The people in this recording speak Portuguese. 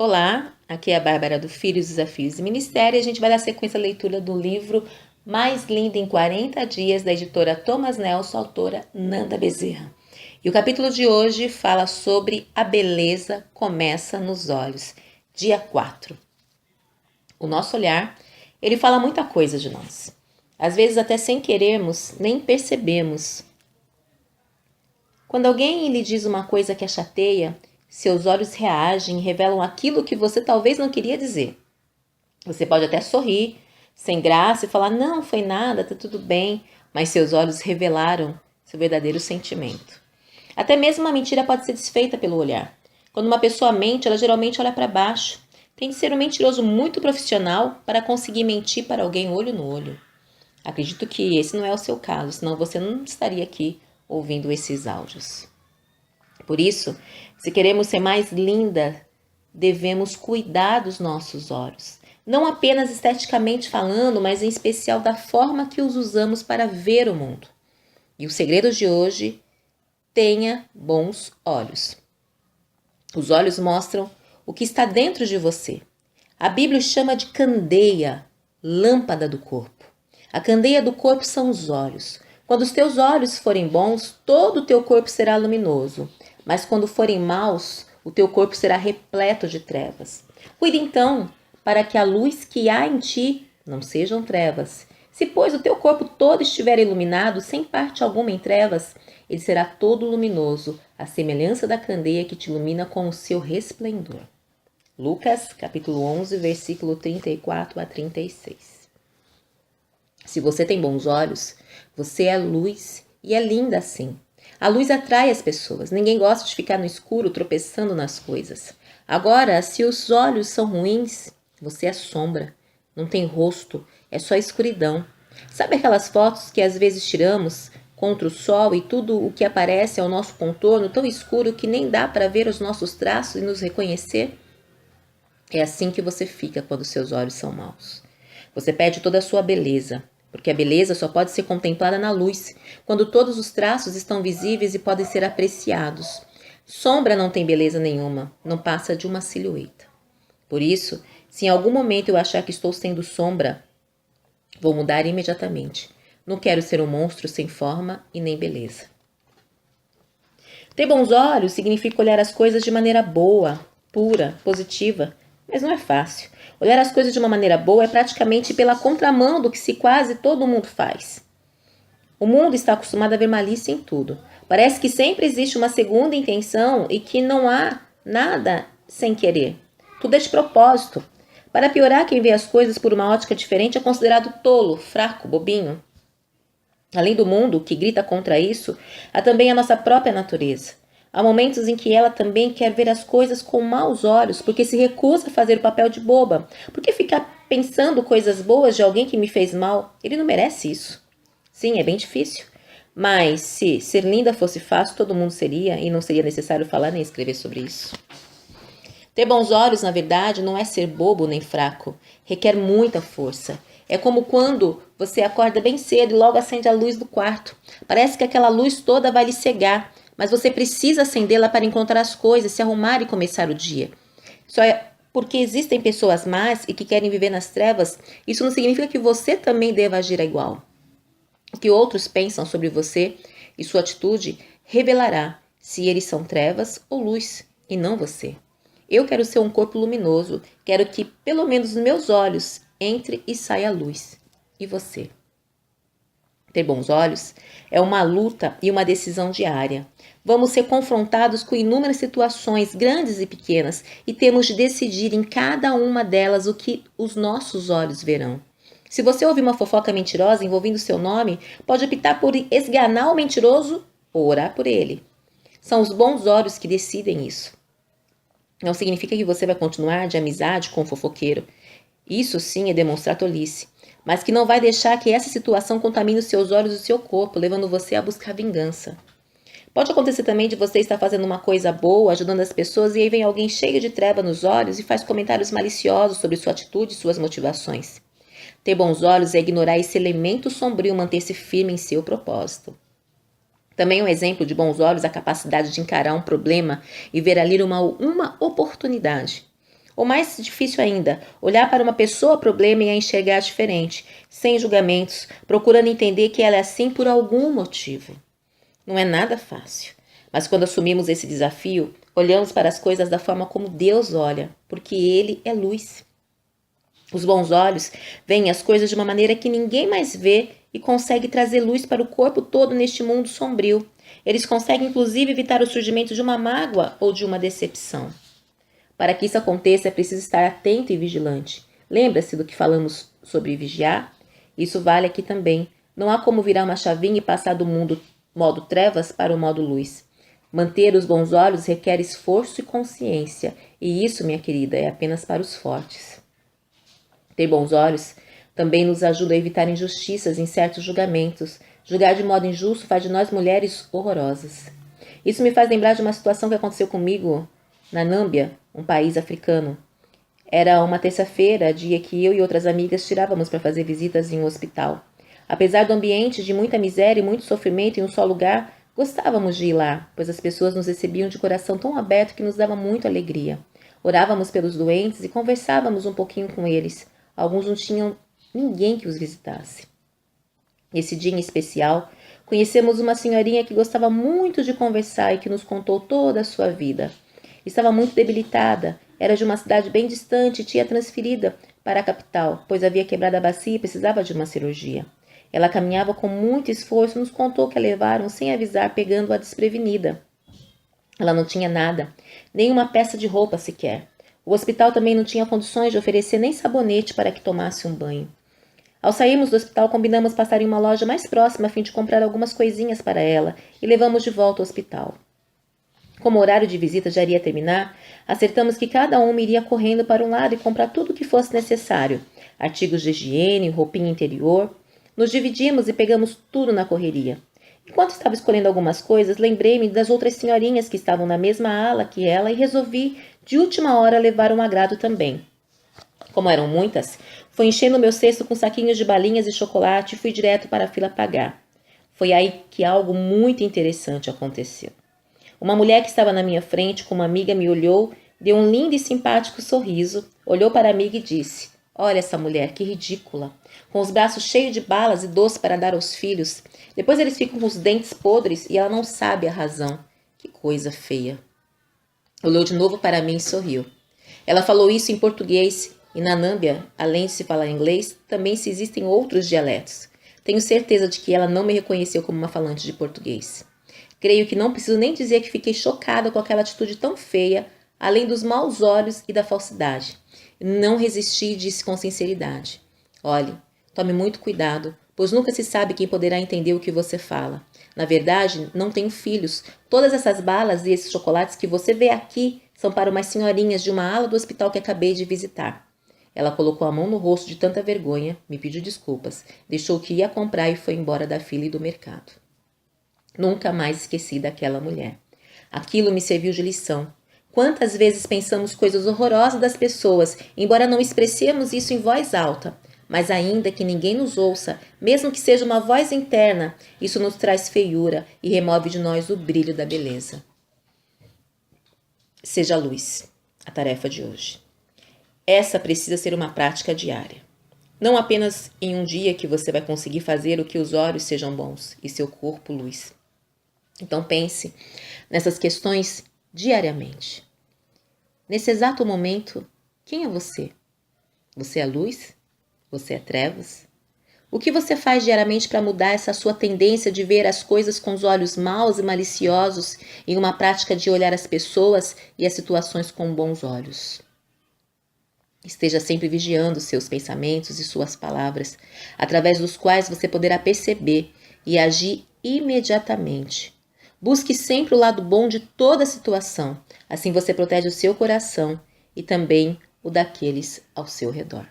Olá, aqui é a Bárbara do Filhos, Desafios e Ministério e a gente vai dar sequência à leitura do livro Mais Linda em 40 Dias, da editora Thomas Nelson, autora Nanda Bezerra. E o capítulo de hoje fala sobre a beleza começa nos olhos, dia 4. O nosso olhar, ele fala muita coisa de nós. Às vezes até sem querermos, nem percebemos. Quando alguém lhe diz uma coisa que a chateia, seus olhos reagem e revelam aquilo que você talvez não queria dizer. Você pode até sorrir, sem graça, e falar, não, foi nada, tá tudo bem, mas seus olhos revelaram seu verdadeiro sentimento. Até mesmo uma mentira pode ser desfeita pelo olhar. Quando uma pessoa mente, ela geralmente olha para baixo. Tem de ser um mentiroso muito profissional para conseguir mentir para alguém olho no olho. Acredito que esse não é o seu caso, senão você não estaria aqui ouvindo esses áudios. Por isso, se queremos ser mais linda, devemos cuidar dos nossos olhos. Não apenas esteticamente falando, mas em especial da forma que os usamos para ver o mundo. E o segredo de hoje, tenha bons olhos. Os olhos mostram o que está dentro de você. A Bíblia chama de candeia, lâmpada do corpo. A candeia do corpo são os olhos. Quando os teus olhos forem bons, todo o teu corpo será luminoso. Mas quando forem maus, o teu corpo será repleto de trevas. Cuide então, para que a luz que há em ti não sejam trevas. Se, pois, o teu corpo todo estiver iluminado, sem parte alguma em trevas, ele será todo luminoso, à semelhança da candeia que te ilumina com o seu resplendor. Lucas, capítulo 11, versículo 34 a 36. Se você tem bons olhos, você é luz e é linda assim. A luz atrai as pessoas. Ninguém gosta de ficar no escuro tropeçando nas coisas. Agora, se os olhos são ruins, você é sombra. Não tem rosto, é só escuridão. Sabe aquelas fotos que às vezes tiramos contra o sol e tudo o que aparece é o nosso contorno tão escuro que nem dá para ver os nossos traços e nos reconhecer? É assim que você fica quando seus olhos são maus. Você perde toda a sua beleza, porque a beleza só pode ser contemplada na luz, quando todos os traços estão visíveis e podem ser apreciados. Sombra não tem beleza nenhuma, não passa de uma silhueta. Por isso, se em algum momento eu achar que estou sendo sombra, vou mudar imediatamente. Não quero ser um monstro sem forma e nem beleza. Ter bons olhos significa olhar as coisas de maneira boa, pura, positiva, mas não é fácil. Olhar as coisas de uma maneira boa é praticamente pela contramão do que se quase todo mundo faz. O mundo está acostumado a ver malícia em tudo. Parece que sempre existe uma segunda intenção e que não há nada sem querer. Tudo é de propósito. Para piorar, quem vê as coisas por uma ótica diferente é considerado tolo, fraco, bobinho. Além do mundo que grita contra isso, há também a nossa própria natureza. Há momentos em que ela também quer ver as coisas com maus olhos, porque se recusa a fazer o papel de boba. Por que ficar pensando coisas boas de alguém que me fez mal? Ele não merece isso. Sim, é bem difícil. Mas se ser linda fosse fácil, todo mundo seria, e não seria necessário falar nem escrever sobre isso. Ter bons olhos, na verdade, não é ser bobo nem fraco. Requer muita força. É como quando você acorda bem cedo e logo acende a luz do quarto. Parece que aquela luz toda vai lhe cegar, mas você precisa acendê-la para encontrar as coisas, se arrumar e começar o dia. Só é porque existem pessoas más e que querem viver nas trevas, isso não significa que você também deva agir igual. O que outros pensam sobre você e sua atitude revelará se eles são trevas ou luz, e não você. Eu quero ser um corpo luminoso, quero que, pelo menos nos meus olhos, entre e saia a luz. E você? Ter bons olhos é uma luta e uma decisão diária. Vamos ser confrontados com inúmeras situações, grandes e pequenas, e temos de decidir em cada uma delas o que os nossos olhos verão. Se você ouvir uma fofoca mentirosa envolvendo seu nome, pode optar por esganar o mentiroso ou orar por ele. São os bons olhos que decidem isso. Não significa que você vai continuar de amizade com o fofoqueiro. Isso sim é demonstrar tolice, mas que não vai deixar que essa situação contamine os seus olhos e o seu corpo, levando você a buscar vingança. Pode acontecer também de você estar fazendo uma coisa boa, ajudando as pessoas, e aí vem alguém cheio de treva nos olhos e faz comentários maliciosos sobre sua atitude e suas motivações. Ter bons olhos é ignorar esse elemento sombrio e manter-se firme em seu propósito. Também um exemplo de bons olhos é a capacidade de encarar um problema e ver ali uma oportunidade. Ou mais difícil ainda, olhar para uma pessoa problema e a enxergar diferente, sem julgamentos, procurando entender que ela é assim por algum motivo. Não é nada fácil. Mas quando assumimos esse desafio, olhamos para as coisas da forma como Deus olha, porque Ele é luz. Os bons olhos veem as coisas de uma maneira que ninguém mais vê e consegue trazer luz para o corpo todo neste mundo sombrio. Eles conseguem inclusive evitar o surgimento de uma mágoa ou de uma decepção. Para que isso aconteça, é preciso estar atento e vigilante. Lembra-se do que falamos sobre vigiar? Isso vale aqui também. Não há como virar uma chavinha e passar do modo trevas para o modo luz. Manter os bons olhos requer esforço e consciência, e isso, minha querida, é apenas para os fortes. Ter bons olhos também nos ajuda a evitar injustiças em certos julgamentos. Julgar de modo injusto faz de nós mulheres horrorosas. Isso me faz lembrar de uma situação que aconteceu comigo na Nâmbia, um país africano. Era uma terça-feira, dia que eu e outras amigas tirávamos para fazer visitas em um hospital. Apesar do ambiente de muita miséria e muito sofrimento em um só lugar, gostávamos de ir lá, pois as pessoas nos recebiam de coração tão aberto que nos dava muita alegria. Orávamos pelos doentes e conversávamos um pouquinho com eles. Alguns não tinham ninguém que os visitasse. Nesse dia em especial, conhecemos uma senhorinha que gostava muito de conversar e que nos contou toda a sua vida. Estava muito debilitada, era de uma cidade bem distante e tinha transferida para a capital, pois havia quebrado a bacia e precisava de uma cirurgia. Ela caminhava com muito esforço e nos contou que a levaram sem avisar, pegando-a desprevenida. Ela não tinha nada, nem uma peça de roupa sequer. O hospital também não tinha condições de oferecer nem sabonete para que tomasse um banho. Ao sairmos do hospital, combinamos passar em uma loja mais próxima a fim de comprar algumas coisinhas para ela e levamos de volta ao hospital. Como o horário de visita já iria terminar, acertamos que cada uma iria correndo para um lado e comprar tudo o que fosse necessário, artigos de higiene, roupinha interior. Nos dividimos e pegamos tudo na correria. Enquanto estava escolhendo algumas coisas, lembrei-me das outras senhorinhas que estavam na mesma ala que ela e resolvi, de última hora, levar um agrado também. Como eram muitas, fui enchendo meu cesto com saquinhos de balinhas e chocolate e fui direto para a fila pagar. Foi aí que algo muito interessante aconteceu. Uma mulher que estava na minha frente, com uma amiga, me olhou, deu um lindo e simpático sorriso, olhou para a amiga e disse: "Olha essa mulher, que ridícula, com os braços cheios de balas e doce para dar aos filhos. Depois eles ficam com os dentes podres e ela não sabe a razão. Que coisa feia." Olhou de novo para mim e sorriu. Ela falou isso em português e na Nâmbia, além de se falar inglês, também se existem outros dialetos. Tenho certeza de que ela não me reconheceu como uma falante de português. Creio que não preciso nem dizer que fiquei chocada com aquela atitude tão feia, além dos maus olhos e da falsidade. Não resisti e disse com sinceridade: "Olhe, tome muito cuidado, pois nunca se sabe quem poderá entender o que você fala. Na verdade, não tenho filhos. Todas essas balas e esses chocolates que você vê aqui são para umas senhorinhas de uma ala do hospital que acabei de visitar." Ela colocou a mão no rosto de tanta vergonha, me pediu desculpas, deixou o que ia comprar e foi embora da fila e do mercado. Nunca mais esqueci daquela mulher. Aquilo me serviu de lição. Quantas vezes pensamos coisas horrorosas das pessoas, embora não expressemos isso em voz alta, mas ainda que ninguém nos ouça, mesmo que seja uma voz interna, isso nos traz feiura e remove de nós o brilho da beleza. Seja a luz, a tarefa de hoje. Essa precisa ser uma prática diária. Não apenas em um dia que você vai conseguir fazer o que os olhos sejam bons e seu corpo luz. Então pense nessas questões diariamente. Nesse exato momento, quem é você? Você é luz? Você é trevas? O que você faz diariamente para mudar essa sua tendência de ver as coisas com os olhos maus e maliciosos em uma prática de olhar as pessoas e as situações com bons olhos? Esteja sempre vigiando seus pensamentos e suas palavras, através dos quais você poderá perceber e agir imediatamente. Busque sempre o lado bom de toda a situação, assim você protege o seu coração e também o daqueles ao seu redor.